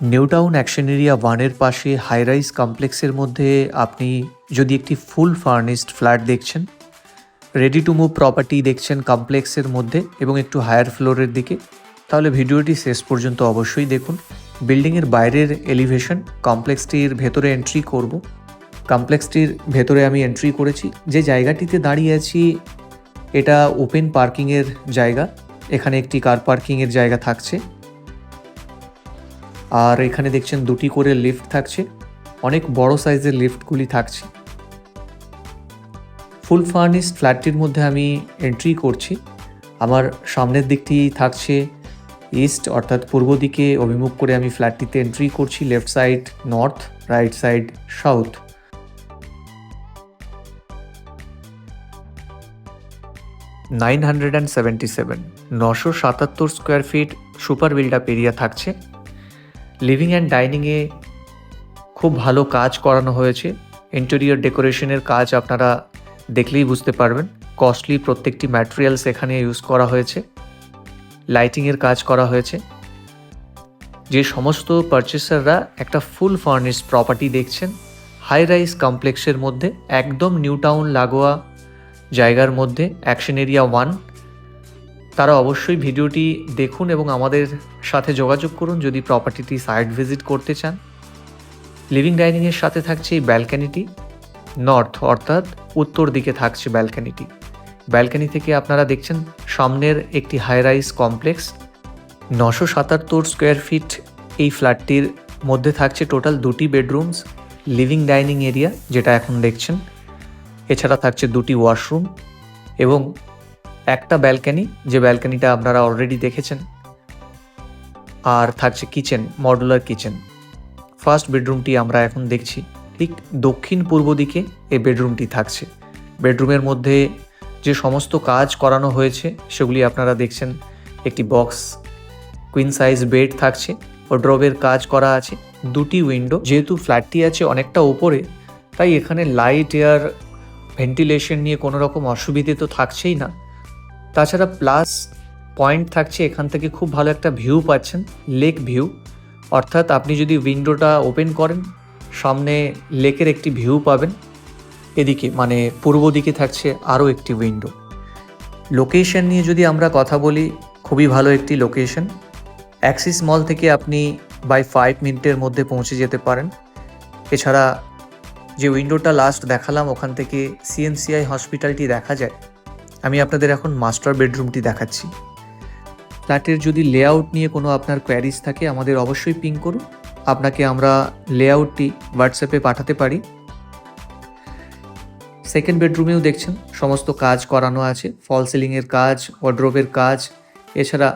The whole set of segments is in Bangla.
নিউ টাউন অ্যাকশন এরিয়া 1 এর পাশে হাই রাইজ কমপ্লেক্সের মধ্যে আপনি যদি একটি ফুল ফার্নিশড ফ্ল্যাট দেখছেন, রেডি টু মুভ প্রপার্টি দেখছেন কমপ্লেক্সের মধ্যে এবং একটু হায়ার ফ্লোরের দিকে, তাহলে ভিডিওটি শেষ পর্যন্ত অবশ্যই দেখুন। বিল্ডিংয়ের বাইরের এলিভেশন, কমপ্লেক্সটির ভেতরে এন্ট্রি করব। কমপ্লেক্সটির ভেতরে আমি এন্ট্রি করেছি। যে জায়গাটিতে দাঁড়িয়ে আছি এটা ওপেন পার্কিংয়ের জায়গা। এখানে একটি কার পার্কিংয়ের জায়গা থাকছে, আর এখানে দেখছেন দুটি করে লিফট থাকছে। অনেক বড় সাইজের লিফটগুলি থাকছে। ফুল ফার্নিশড ফ্ল্যাটটির মধ্যে আমি এন্ট্রি করছি। আমার সামনের দিকটি থাকছে ইস্ট, অর্থাৎ পূর্ব দিকে অভিমুখ করে আমি ফ্ল্যাটটিতে এন্ট্রি করছি। Left side north, right side south. নশো 77 square feet super build up area থাকছে। লিভিং অ্যান্ড ডাইনিংয়ে খুব ভালো কাজ করানো হয়েছে। ইন্টেরিয়র ডেকোরেশনের কাজ আপনারা দেখলেই বুঝতে পারবেন। কস্টলি প্রত্যেকটি ম্যাটেরিয়ালস এখানে ইউজ করা হয়েছে। লাইটিংয়ের কাজ করা হয়েছে। যে সমস্ত পারচেসাররা একটা ফুল ফার্নিশড প্রপার্টি দেখছেন হাই রাইজ কমপ্লেক্সের মধ্যে, একদম নিউ টাউন লাগোয়া জায়গার মধ্যে অ্যাকশন এরিয়া 1, তারা অবশ্যই ভিডিওটি দেখুন এবং আমাদের সাথে যোগাযোগ করুন যদি প্রপার্টিটি সাইট ভিজিট করতে চান। লিভিং ডাইনিংয়ের সাথে থাকছে এই ব্যালকানিটি। নর্থ অর্থাৎ উত্তর দিকে থাকছে ব্যালকানিটি। ব্যালকানি থেকে আপনারা দেখছেন সামনের একটি high rise complex. 977 square feet এই ফ্ল্যাটটির মধ্যে থাকছে টোটাল 2টি বেডরুমস, লিভিং ডাইনিং এরিয়া যেটা এখন দেখছেন, এছাড়া থাকছে 2টি ওয়াশরুম এবং একটা ব্যালকানি, যে ব্যালকানিটা আপনারা অলরেডি দেখেছেন, আর থাকছে কিচেন, মডুলার কিচেন। ফার্স্ট বেডরুমটি আমরা এখন দেখছি। ঠিক দক্ষিণ পূর্ব দিকে এই বেডরুমটি থাকছে। বেডরুমের মধ্যে যে সমস্ত কাজ করানো হয়েছে সেগুলি আপনারা দেখছেন। একটি বক্স কুইন সাইজ বেড থাকছে, ওয়ারড্রবের কাজ করা আছে, 2টি উইন্ডো। যেহেতু ফ্ল্যাটটি আছে অনেকটা ওপরে, তাই এখানে লাইট, এয়ার, ভেন্টিলেশন নিয়ে কোনো রকম অসুবিধে তো থাকছেই না। তাছাড়া প্লাস পয়েন্ট থাকছে, এখান থেকে খুব ভালো একটা ভিউ পাচ্ছেন, লেক ভিউ। অর্থাৎ আপনি যদি উইন্ডোটা ওপেন করেন সামনে লেকের একটি ভিউ পাবেন। এদিকে মানে পূর্ব দিকে থাকছে আরও একটি উইন্ডো। লোকেশন নিয়ে যদি আমরা কথা বলি, খুবই ভালো একটি লোকেশন। অ্যাক্সিস মল থেকে আপনি বাই 5 মিনিটের মধ্যে পৌঁছে যেতে পারেন। এছাড়া যে উইন্ডোটা লাস্ট দেখালাম ওখান থেকে সিএমসিআই হসপিটালটি দেখা যায়। আমি আপনাদের এখন মাস্টার বেডরুমটি দেখাচ্ছি। ফ্ল্যাটের যদি লেআউট নিয়ে কোনো আপনার কোয়ারিজ থাকে আমাদের অবশ্যই পিং করুন, আপনাকে আমরা লেআউটটি হোয়াটসঅ্যাপে পাঠাতে পারি। সেকেন্ড বেডরুমেও দেখছেন সমস্ত কাজ করানো আছে, ফল সিলিংয়ের কাজ, ওয়ার্ড্রোবের কাজ, এছাড়া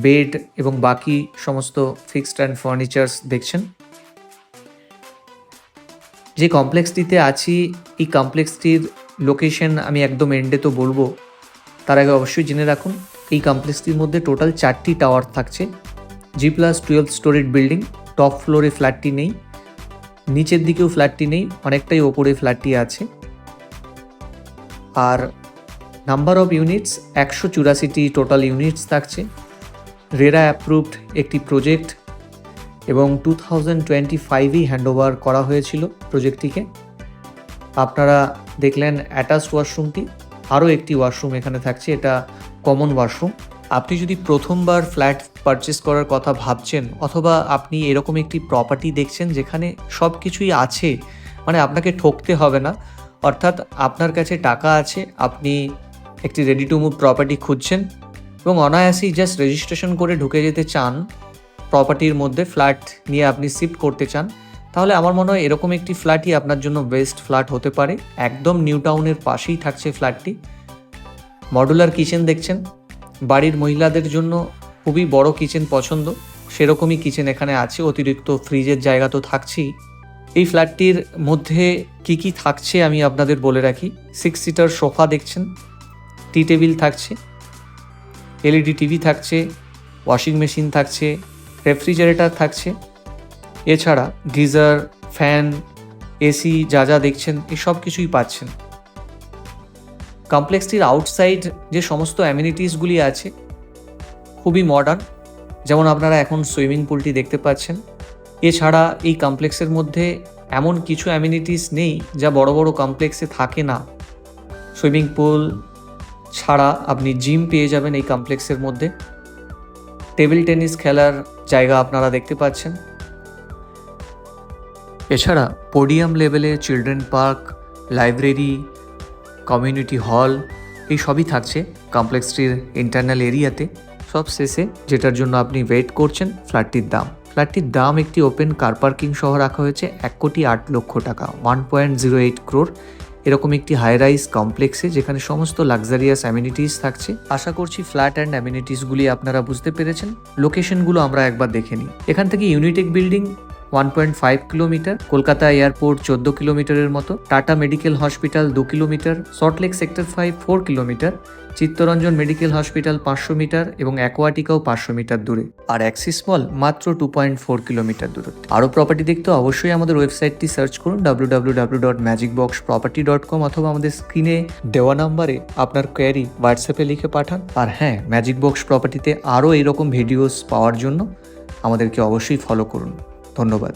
বেড এবং বাকি সমস্ত ফিক্সড অ্যান্ড ফার্নিচার্স দেখছেন। যে কমপ্লেক্সটিতে আছি এই কমপ্লেক্সটির লোকেশন আমি একদম এন্ডে তো বলবো, তার আগে অবশ্যই জেনে রাখুন এই কমপ্লেক্সটির মধ্যে টোটাল 4টি টাওয়ার থাকছে। G+12 storied building. টপ ফ্লোরে ফ্ল্যাটটি নেই, নিচের দিকেও ফ্ল্যাটটি নেই, অনেকটাই ওপরে ফ্ল্যাটটি আছে। আর নাম্বার অফ ইউনিটস 184টি টোটাল ইউনিটস থাকছে। রেরা অ্যাপ্রুভড একটি প্রজেক্ট এবং 2025-ই হ্যান্ডওভার করা হয়েছিল প্রজেক্টটিকে। আপনারা দেখলেন অ্যাটাচড ওয়াশরুমটি, আরও একটি ওয়াশরুম এখানে থাকছে, এটা কমন ওয়াশরুম। আপনি যদি প্রথমবার ফ্ল্যাট পারচেস করার কথা ভাবছেন অথবা আপনি এরকম একটি প্রপার্টি দেখছেন যেখানে সব কিছুই আছে, মানে আপনাকে ঠকতে হবে না, অর্থাৎ আপনার কাছে টাকা আছে, আপনি একটি রেডি টু মুভ প্রপার্টি খুঁজছেন এবং অনায়াসেই জাস্ট রেজিস্ট্রেশন করে ঢুকে যেতে চান প্রপার্টির মধ্যে, ফ্ল্যাট নিয়ে আপনি শিফট করতে চান, তাহলে আমার মনে হয় এরকম একটি ফ্ল্যাটই আপনার জন্য বেস্ট ফ্ল্যাট হতে পারে। একদম নিউ টাউনের পাশেই থাকছে ফ্ল্যাটটি। মডুলার কিচেন দেখছেন, বাড়ির মহিলাদের জন্য খুবই বড় কিচেন পছন্দ, সেরকমই কিচেন এখানে আছে। অতিরিক্ত ফ্রিজের জায়গা তো থাকছেই। এই ফ্ল্যাটটির মধ্যে কি কি থাকছে আমি আপনাদের বলে রাখি। 6 সিটার সোফা দেখছেন, টি টেবিল থাকছে, এলইডি টিভি থাকছে, ওয়াশিং মেশিন থাকছে, রেফ্রিজারেটর থাকছে, এছাড়া গিজার, ফ্যান, এসি যা যা দেখছেন এই সব কিছুই পাচ্ছেন। কমপ্লেক্সটির আউটসাইড যে সমস্ত অ্যামিনিটিসগুলি আছে খুবই মডার্ন, যেমন আপনারা এখন সুইমিং পুলটি দেখতে পাচ্ছেন, এছাড়া এই কমপ্লেক্সের মধ্যে এমন কিছু অ্যামিনিটিস নেই যা বড় বড় কমপ্লেক্সে থাকে না। সুইমিং পুল ছাড়া আপনি জিম পেয়ে যাবেন এই কমপ্লেক্সের মধ্যে। টেবিল টেনিস খেলার জায়গা আপনারা দেখতে পাচ্ছেন। এছাড়া পোডিয়াম লেভেলে children park, library, community hall এই সবই থাকছে কমপ্লেক্সটির ইন্টারনাল এরিয়াতে। সব শেষে যেটার জন্য আপনি ওয়েট করছেন, ফ্ল্যাটটির দাম। ফ্ল্যাটটির দাম একটি ওপেন কার পার্কিং সহ রাখা হয়েছে 1,08,00,000 টাকা, 1.08 crore। এরকম একটি হাই রাইজ কমপ্লেক্সে যেখানে সমস্ত লাক্সারিয়াস অ্যামিনিটিস থাকছে। আশা করছি ফ্ল্যাট অ্যান্ড অ্যামিনিটিসগুলি আপনারা বুঝতে পেরেছেন। লোকেশনগুলো আমরা একবার দেখে নিই। এখান থেকে Unitech building 1.5 kilometre, Kolkata airport 14 কিলোমিটারের মতো, Tata medical hospital 2 kilometre, Salt Lake sector 5 4 kilometre, Chittaranjan medical hospital 500 metre এবং অ্যাকোয়াটিকাও 500 মিটার দূরে, আর অ্যাক্সিস মল মাত্র 2.4 কিলোমিটার দূরে। আরও প্রপার্টি দেখতে অবশ্যই আমাদের ওয়েবসাইটটি সার্চ করুন www.magicboxproperty.com অথবা আমাদের স্ক্রিনে দেওয়া নাম্বারে আপনার কোয়েরি হোয়াটসঅ্যাপে লিখে পাঠান। আর হ্যাঁ, ম্যাজিক বক্স প্রপার্টিতে আরও এরকম ভিডিওস পাওয়ার জন্য আমাদেরকে অবশ্যই ফলো করুন। ধন্যবাদ।